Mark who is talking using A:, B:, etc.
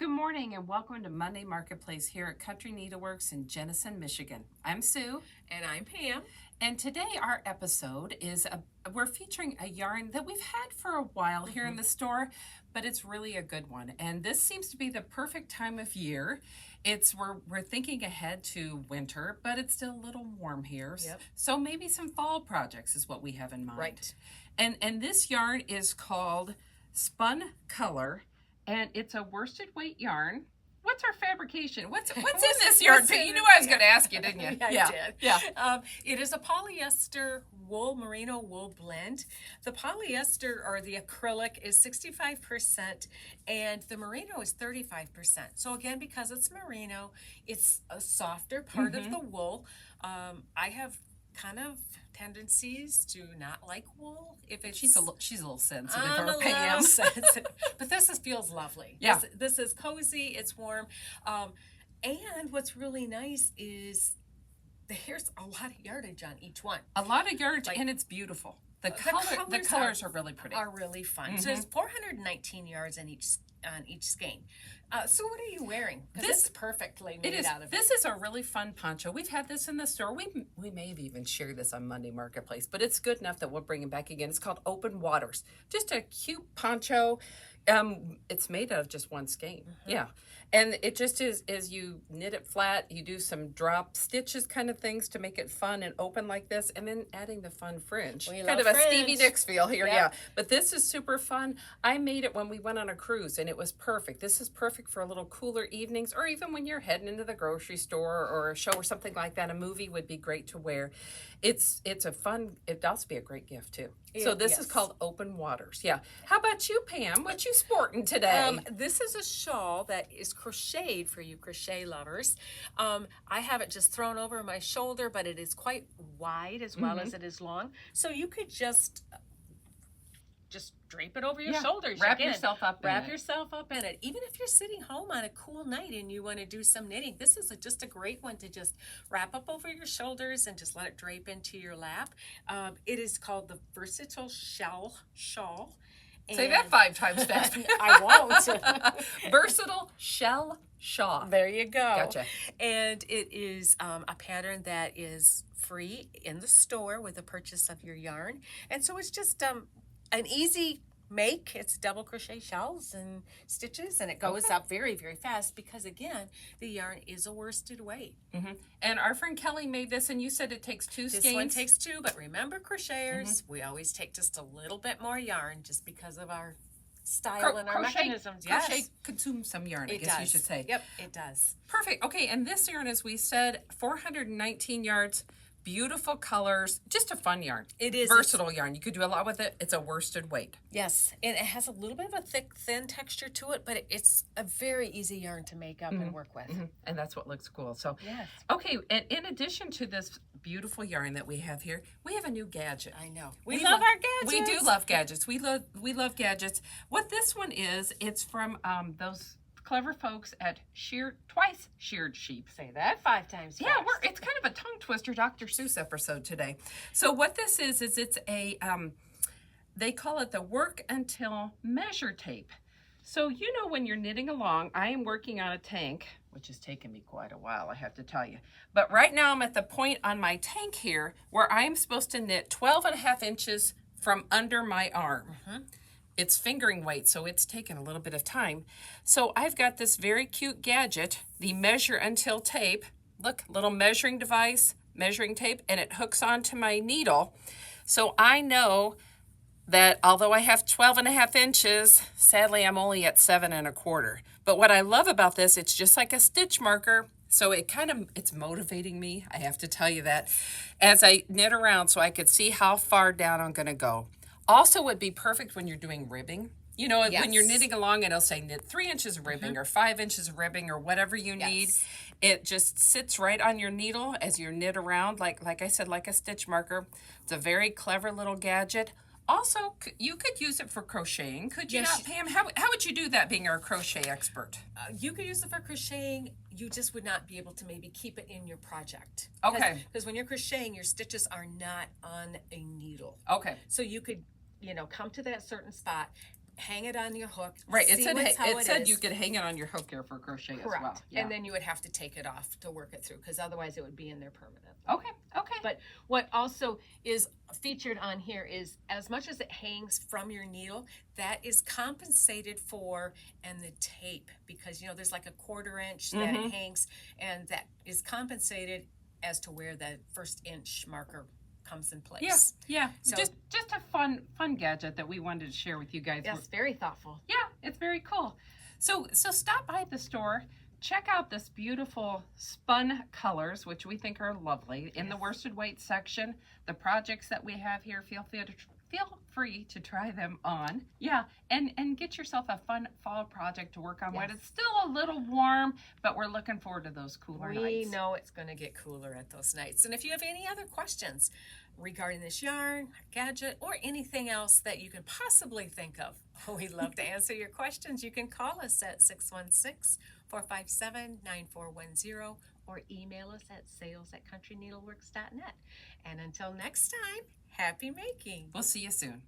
A: Good morning and welcome to Monday Marketplace here at Country Needleworks in Jenison, Michigan. I'm Sue.
B: And I'm Pam.
A: And today our episode is, we're featuring a yarn that we've had for a while here in the store, but it's really a good one. And this seems to be the perfect time of year. We're thinking ahead to winter, but it's still a little warm here.
B: Yep.
A: So maybe some fall projects is what we have in mind.
B: Right.
A: And this yarn is called Spun Color. And it's a worsted weight yarn. What's our fabrication? What's in this yarn? You knew I was going to ask you, didn't you?
B: I did.
A: Yeah.
B: It is a polyester wool, merino wool blend. The polyester or the acrylic is 65% and the merino is 35%. So again, because it's merino, it's a softer part of the wool. I have kind of tendencies to not like wool if it's
A: She's a little sensitive.
B: I'm a little sensitive, but this feels lovely.
A: Yeah.
B: This is cozy. It's warm, and what's really nice is there's a lot of yardage on each one.
A: A lot of yardage, and it's beautiful. The colors are really pretty.
B: Are really fun. So there's 419 yards on each skein. So what are you wearing? This is perfectly made out of it.
A: This is a really fun poncho. We've had this in the store. We may have even shared this on Monday Marketplace, but it's good enough that we'll bring it back again. It's called Open Waters. Just a cute poncho. It's made out of just one skein. Yeah. And it just is you knit it flat, you do some drop stitches kind of things to make it fun and open like this, and then adding the fun fringe. Kind of a Stevie Nicks feel here, yeah. But this is super fun. I made it when we went on a cruise, and it was perfect. This is perfect for a little cooler evenings, or even when you're heading into the grocery store or a show or something like that. A movie would be greght to wear. It's a fun, it'd also be a great gift too. So this is called Open Waters. Yeah. How about you, Pam? What you sporting today?
B: This is a shawl that is crocheted for you crochet lovers. I have it just thrown over my shoulder, but it is quite wide as well as it is long. So you could just drape it over your shoulders.
A: Wrap yourself up
B: in it. Even if you're sitting home on a cool night and you want to do some knitting, this is just a great one to just wrap up over your shoulders and just let it drape into your lap. It is called the Versatile Shell Shawl.
A: Say that 5 times fast.
B: I won't.
A: Versatile Shell Shawl.
B: There you go.
A: Gotcha.
B: And it is a pattern that is free in the store with the purchase of your yarn. And so it's just an easy make. It's double crochet shells and stitches, and it goes up very, very fast because, again, the yarn is a worsted weight.
A: And our friend Kelly made this, and you said it takes 2 skeins.
B: This one takes 2, but remember, crocheters, we always take just a little bit more yarn just because of our style and our mechanisms.
A: Crochet consumes some yarn, I guess you should say.
B: Yep, it does.
A: Perfect. Okay, and this yarn, as we said, 419 yards. Beautiful colors, just a fun yarn.
B: It is.
A: Versatile yarn. You could do a lot with it. It's a worsted weight.
B: Yes, and it has a little bit of a thick, thin texture to it, but it's a very easy yarn to make up and work with.
A: And that's what looks cool. So,
B: yes.
A: Okay, and in addition to this beautiful yarn that we have here, we have a new gadget.
B: I know. We love our gadgets.
A: We do love gadgets. We love gadgets. What this one is, it's from those clever folks at Twice Sheared Sheep.
B: Say that 5 times fast.
A: Yeah, it's kind of a tongue twister Dr. Seuss episode today. So what this is it's a, they call it the work until measure tape. So you know when you're knitting along, I am working on a tank, which has taken me quite a while, I have to tell you. But right now I'm at the point on my tank here where I am supposed to knit 12.5 inches from under my arm. It's fingering weight, so it's taken a little bit of time. So I've got this very cute gadget, the measure until tape. Look, little measuring device, measuring tape, and it hooks onto my needle. So I know that although I have 12.5 inches, sadly I'm only at 7.25. But what I love about this, it's just like a stitch marker. So it's motivating me, I have to tell you that, as I knit around so I could see how far down I'm gonna go. Also would be perfect when you're doing ribbing. You know, when you're knitting along and it'll say knit 3 inches of ribbing or 5 inches of ribbing or whatever you need. It just sits right on your needle as you knit around, like I said, like a stitch marker. It's a very clever little gadget. Also, you could use it for crocheting, could you not, Pam? How would you do that, being our crochet expert?
B: You could use it for crocheting. You just would not be able to maybe keep it in your project.
A: Okay.
B: Because when you're crocheting, your stitches are not on a needle.
A: Okay.
B: So you could, come to that certain spot, hang it on your hook.
A: Right.
B: See how
A: It said
B: is.
A: you could hang it on your hook here for crochet as well. Yeah.
B: And then you would have to take it off to work it through, because otherwise it would be in there permanently.
A: Okay. Okay.
B: But what also is featured on here is, as much as it hangs from your needle, that is compensated for in the tape, because there's like a 1/4 inch that it hangs, and that is compensated as to where the 1st inch marker comes in place.
A: Yeah.
B: So,
A: just a fun gadget that we wanted to share with you guys.
B: yes, very thoughtful.
A: Yeah, it's very cool. So stop by the store. Check out this beautiful spun colors, which we think are lovely, in the worsted weight section. The projects that we have here, feel free to try them on. Yeah, and get yourself a fun fall project to work on when it's still a little warm, but we're looking forward to those cooler nights.
B: We know it's going to get cooler at those nights. And if you have any other questions regarding this yarn, gadget, or anything else that you can possibly think of, we'd love to answer your questions. You can call us at 616-457-9410 or email us at sales@countryneedleworks.net. And until next time, happy making.
A: We'll see you soon.